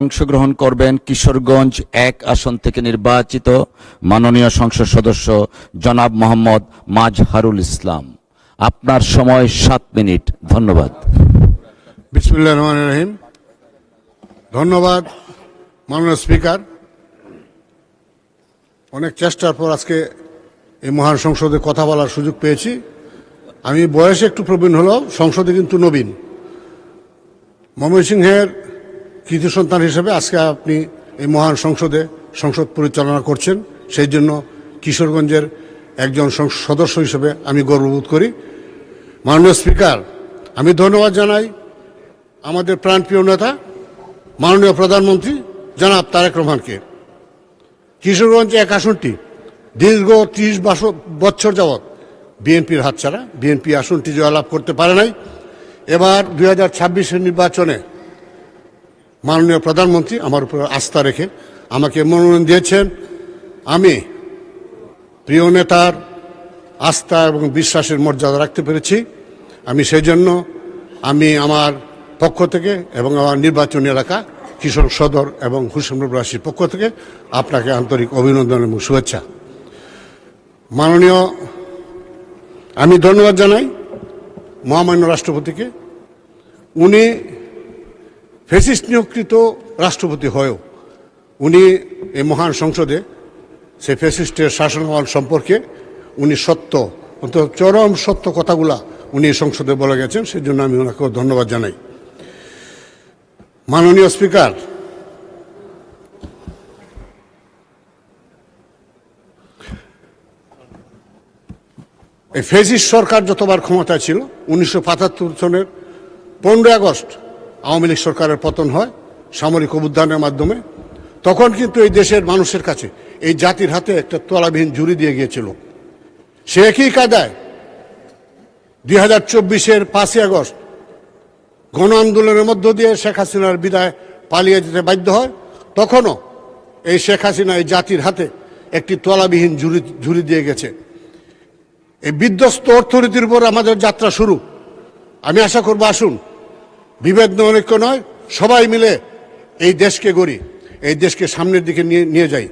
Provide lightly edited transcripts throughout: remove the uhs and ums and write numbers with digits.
অংশগ্রহণ করবেন কিশোরগঞ্জ ১ আসন থেকে নির্বাচিত মাননীয় সংসদ সদস্য জনাব মোহাম্মদ মাজহারুল ইসলাম। আপনার সময় ৭ মিনিট। ধন্যবাদ। বিসমিল্লাহির রহমানির রহিম। ধন্যবাদ মাননীয় স্পিকার। অনেক চেষ্টার পর আজকে এই মহান সংসদে কথা বলার সুযোগ পেয়েছি। আমি বয়সে একটু প্রবীণ হলেও সংসদে কিন্তু নবীন। ময়মনসিংহের কৃতি সন্তান হিসেবে আজকে আপনি এই মহান সংসদে সংসদ পরিচালনা করছেন, সেই জন্য কিশোরগঞ্জের একজন সদস্য হিসেবে আমি গর্ববোধ করি। মাননীয় স্পিকার, আমি ধন্যবাদ জানাই আমাদের প্রাণপ্রিয় নেতা মাননীয় প্রধানমন্ত্রী জনাব তারেক রহমানকে। কিশোরগঞ্জ ১ আসনটি দীর্ঘ ৩০ বছর যাবৎ বিএনপির হাতছাড়া। বিএনপি আসনটি জয়লাভ করতে পারে নাই। এবার ২০২৬-এর নির্বাচনে মাননীয় প্রধানমন্ত্রী আমার উপর আস্থা রেখে আমাকে মনোনয়ন দিয়েছেন। আমি প্রিয় নেতার আস্থা এবং বিশ্বাসের মর্যাদা রাখতে পেরেছি। আমি সেই জন্য আমার পক্ষ থেকে এবং আমার নির্বাচনী এলাকা কিশোর সদর এবং হোসেনপুরবাসীর পক্ষ থেকে আপনাকে আন্তরিক অভিনন্দন এবং শুভেচ্ছা। মাননীয়, আমি ধন্যবাদ জানাই মহামান্য রাষ্ট্রপতিকে। উনি ফ্যাসিস্ট নিয়োগকৃত রাষ্ট্রপতি হয়েও উনি এই মহান সংসদে সেই ফ্যাসিস্টের শাসনামল সম্পর্কে উনি সত্য, অন্তত চরম সত্য কথাগুলা উনি সংসদে বলে গেছেন, সেই জন্য আমি ওনাকেও ধন্যবাদ জানাই। মাননীয় স্পিকার, এই ফ্যাসিস্ট সরকার যতবার ক্ষমতায় ছিল ১৯৭৫ সনের ১৫ আগস্ট আওয়ামী লীগ সরকারের পতন হয় সামরিক অভ্যুত্থানের মাধ্যমে। তখন কিন্তু এই দেশের মানুষের কাছে এই জাতির হাতে একটা তলাবিহীন ঝুড়ি দিয়ে গিয়েছিল। সে একই কায়দায় ২০২৪-এর ৫ই আগস্ট গণ আন্দোলনের মধ্য দিয়ে শেখ হাসিনার বিদায় পালিয়ে যেতে বাধ্য হয়। তখনও এই শেখ হাসিনা এই জাতির হাতে একটি তলাবিহীন ঝুড়ি দিয়ে গেছে। এই বিধ্বস্ত অর্থনীতির উপর আমাদের যাত্রা শুরু। আমি আশা করব, আসুন বিভেদ ঐক্য নয়, সবাই মিলে এই দেশকে গড়ি, এই দেশকে সামনের দিকে নিয়ে যাই।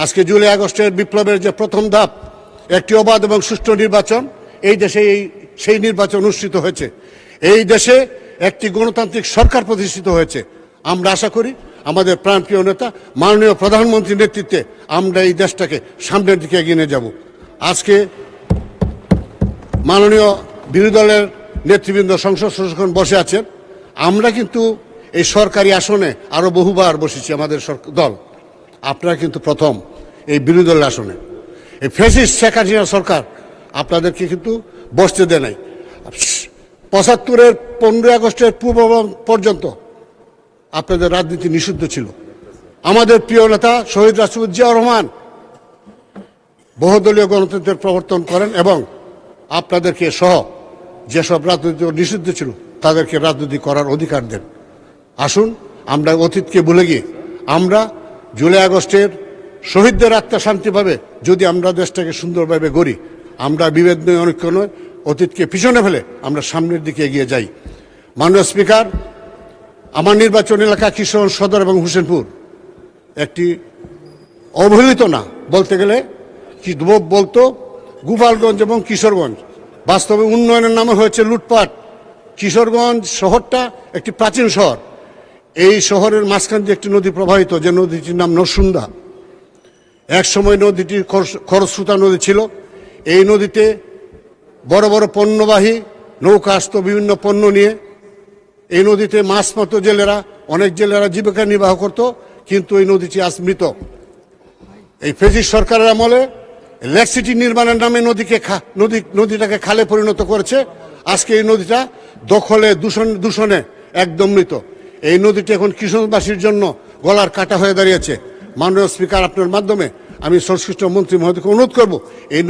আজকে জুলাই আগস্টের বিপ্লবের যে প্রথম ধাপ, একটি অবাধ এবং সুষ্ঠু নির্বাচন, এই দেশে সেই নির্বাচন অনুষ্ঠিত হয়েছে। এই দেশে একটি গণতান্ত্রিক সরকার প্রতিষ্ঠিত হয়েছে। আমরা আশা করি আমাদের প্রাণপ্রিয় নেতা মাননীয় প্রধানমন্ত্রীর নেতৃত্বে আমরা এই দেশটাকে সামনের দিকে এগিয়ে নিয়ে যাব। আজকে মাননীয় বিরোধী দলের নেতৃবৃন্দ সংসদ সদস্যগণ বসে আছেন। আমরা কিন্তু এই সরকারি আসনে আরো বহুবার বসেছি, আমাদের দল। আপনারা কিন্তু প্রথম এই বিরোধী দলের আসনে। এই ফ্যাসিস্ট শেখ হাসিনা সরকার আপনাদেরকে কিন্তু বসতে দেয় নাই। ৭৫-এর ১৫ আগস্টের পূর্ব পর্যন্ত আপনাদের রাজনীতি নিষিদ্ধ ছিল। আমাদের প্রিয় নেতা শহীদ রাষ্ট্রপতি জিয়াউর রহমান বহুদলীয় গণতন্ত্রের প্রবর্তন করেন এবং আপনাদেরকে সহ যেসব রাজনীতি নিষিদ্ধ ছিল তাদেরকে রাজনীতি করার অধিকার দেন। আসুন আমরা অতীতকে ভুলে গিয়ে আমরা জুলাই আগস্টের শহীদদের আত্মা শান্তি পাবে যদি আমরা দেশটাকে সুন্দরভাবে গড়ি। আমরা বিভেদ নয়, অনৈক্য নয়, অতীতকে পিছনে ফেলে আমরা সামনের দিকে এগিয়ে যাই। মাননীয় স্পিকার, আমার নির্বাচন এলাকা কিশোরগঞ্জ সদর এবং হোসেনপুর একটি অবহেলিত না, বলতে গেলে কি বলতো গোপালগঞ্জ এবং কিশোরগঞ্জ। বাস্তবে উন্নয়নের নামে হয়েছে লুটপাট। কিশোরগঞ্জ শহরটা একটি প্রাচীন শহর। এই শহরের মাঝখান দিয়ে একটি নদী প্রবাহিত, যে নদীটির নাম নরসুন্দা। এক সময় নদীটি খরস্রোতা নদী ছিল। এই নদীতে বড় বড় পণ্যবাহী নৌকা আসতো বিভিন্ন পণ্য নিয়ে। এই নদীতে মাছ মারত জেলেরা, অনেক জেলেরা জীবিকা নির্বাহ করত, কিন্তু এই নদীটি আজ মৃত। এই ফ্যাসিস্ট সরকারের আমলে লেক সিটি নির্মাণের নামে নদীটাকে খালে পরিণত করেছে। আজকে এই নদীটা দখলে দূষণে একদম মৃত। এই নদীটি এখন কিশোরবাসীর জন্য গলার কাটা হয়ে দাঁড়িয়েছে। মাননীয় স্পিকার, আপনার মাধ্যমে আমি সংশ্লিষ্ট মন্ত্রী মহোদয়কে অনুরোধ করব, এই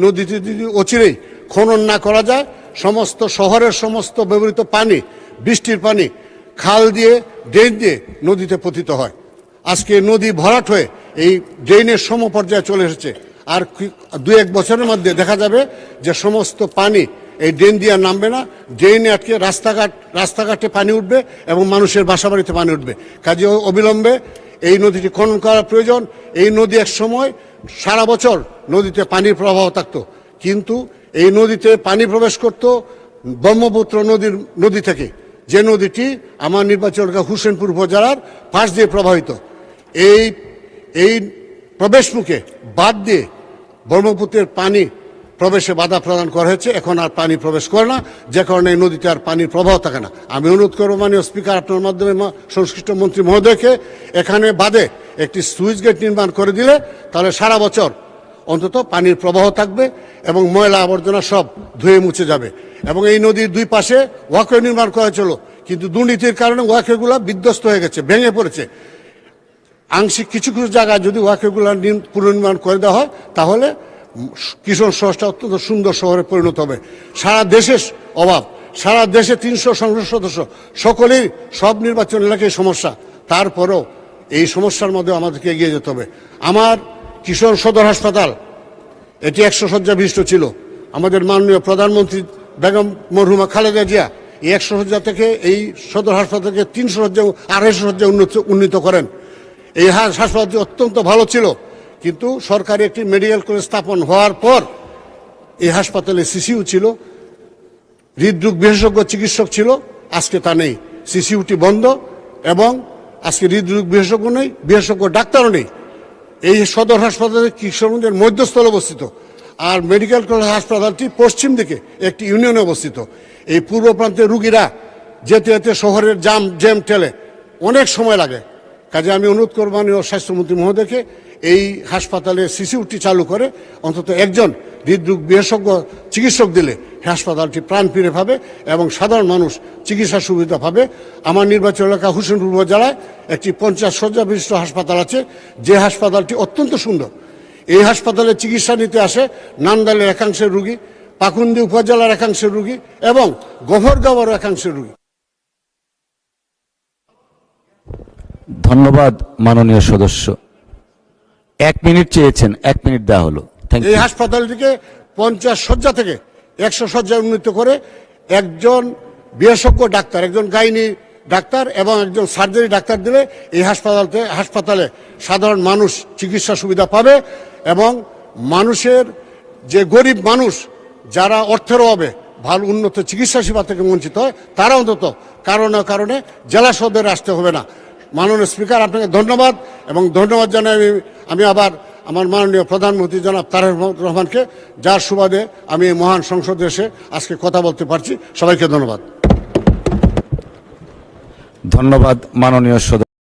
নদীটি যদি অচিরেই খনন না করা যায়, সমস্ত শহরের সমস্ত ব্যবহৃত পানি, বৃষ্টির পানি খাল দিয়ে ড্রেন দিয়ে নদীতে পতিত হয়। আজকে নদী ভরাট হয়ে এই ড্রেনের সমপর্যায়ে চলে এসেছে। আর ২-১ বছরের মধ্যে দেখা যাবে যে সমস্ত পানি এই ড্রেন দিয়ে আর নামবে না, ড্রেনে আটকে রাস্তাঘাটে পানি উঠবে এবং মানুষের বাসাবাড়িতে পানি উঠবে। কাজে অবিলম্বে এই নদীটি খনন করা প্রয়োজন। এই নদী এক সময় সারা বছর নদীতে পানির প্রবাহ থাকতো, কিন্তু এই নদীতে পানি প্রবেশ করত ব্রহ্মপুত্র নদী থেকে, যে নদীটি আমার নির্বাচন এলাকা হুসেনপুর উপজেলার পাশ দিয়ে প্রবাহিত। এই প্রবেশমুখে বাদ দিয়ে ব্রহ্মপুত্রের পানি প্রবেশে বাধা প্রদান করা হয়েছে। এখন আর পানি প্রবেশ করে না, যে কারণে এই নদীতে আর পানির প্রবাহ থাকে না। আমি অনুরোধ করব মাননীয় স্পিকার, আপনার মাধ্যমে সংশ্লিষ্ট মন্ত্রী মহোদয়কে এখানে বাদে একটি সুইচ গেট নির্মাণ করে দিলে তাহলে সারা বছর অন্তত পানির প্রবাহ থাকবে এবং ময়লা আবর্জনা সব ধুয়ে মুছে যাবে। এবং এই নদীর দুই পাশে ওয়াকওয়ে নির্মাণ করা হয়েছিল, কিন্তু দুর্নীতির কারণে ওয়াকওয়েগুলো বিধ্বস্ত হয়ে গেছে, ভেঙে পড়েছে। আংশিক কিছু কিছু জায়গায় যদি ওয়াকওয়েগুলো পুনর্নির্মাণ করে দেওয়া হয় তাহলে কিশোর শহরটা অত্যন্ত সুন্দর শহরে পরিণত হবে। সারা দেশের অভাব, সারা দেশে 300 সংসদ সদস্য, সকলেই সব নির্বাচন এলাকায় সমস্যা, তারপরেও এই সমস্যার মধ্যে আমাদেরকে এগিয়ে যেতে হবে। আমার কিশোর সদর হাসপাতাল এটি 100 শয্যা বিশিষ্ট ছিল। আমাদের মাননীয় প্রধানমন্ত্রী বেগম মরহুমা খালেদা জিয়া এই 100 শয্যা থেকে এই সদর হাসপাতালকে 300 শয্যা 250 শয্যা উন্নীত করেন। এই হাসপাতালটি অত্যন্ত ভালো ছিল, কিন্তু সরকারি একটি মেডিকেল কলেজ স্থাপন হওয়ার পর এই হাসপাতালে সিসিইউ ছিল, হৃদরোগ বিশেষজ্ঞ চিকিৎসক ছিল, আজকে তা নেই। সিসিইউটি বন্ধ এবং আজকে হৃদরোগ বিশেষজ্ঞ নেই, বিশেষজ্ঞ ডাক্তারও নেই। এই সদর হাসপাতালে কিশোরগঞ্জের মধ্যস্থলে অবস্থিত, আর মেডিকেল কলেজ হাসপাতালটি পশ্চিম দিকে একটি ইউনিয়নে অবস্থিত। এই পূর্ব প্রান্তের রুগীরা যেতে যেতে শহরের জ্যাম ঠেলে অনেক সময় লাগে। কাজে আমি অনুরোধ করব মাননীয় স্বাস্থ্যমন্ত্রী মহোদয়কে এই হাসপাতালে সিসিইউটি চালু করে অন্তত একজন হৃদরোগ বিশেষজ্ঞ চিকিৎসক দিলে হাসপাতালটি প্রাণ ফিরে পাবে এবং সাধারণ মানুষ চিকিৎসা সুবিধা পাবে। আমার নির্বাচন এলাকা হুসেনপুর উপজেলায় একটি 50 শয্যা বিশিষ্ট হাসপাতাল আছে, যে হাসপাতালটি অত্যন্ত সুন্দর। এই হাসপাতালে চিকিৎসা নিতে আসে নান্দালের একাংশের রুগী, পাকুন্দি উপজেলার একাংশের রুগী এবং গফরগাঁওয়ের একাংশের রুগী। ধন্যবাদ মাননীয় সদস্য। 1 মিনিট চেয়েছেন, 1 মিনিট দেওয়া হলো। থ্যাংক এই ইউ। হাসপাতালটিকে 50 শয্যা থেকে 100 শয্যায় উন্নীত করে একজন বিশেষজ্ঞ ডাক্তার, একজন গাইনি ডাক্তার এবং একজন সার্জারি ডাক্তার দিলে এই হাসপাতালে সাধারণ মানুষ চিকিৎসা সুবিধা পাবে এবং মানুষের যে গরিব মানুষ যারা অর্থের অভাবে ভালো উন্নত চিকিৎসা সেবা থেকে বঞ্চিত হয়, তারা অন্তত কারণে জেলা সদরে আসতে হবে না। মাননীয় স্পিকার, আপনাকে ধন্যবাদ এবং ধন্যবাদ জানাই আমি আবার আমার মাননীয় প্রধানমন্ত্রী জনাব তারেক রহমানকে, যার সুবাদে আমি এই মহান সংসদে এসে আজকে কথা বলতে পারছি। সবাইকে ধন্যবাদ। ধন্যবাদ মাননীয় সদস্য।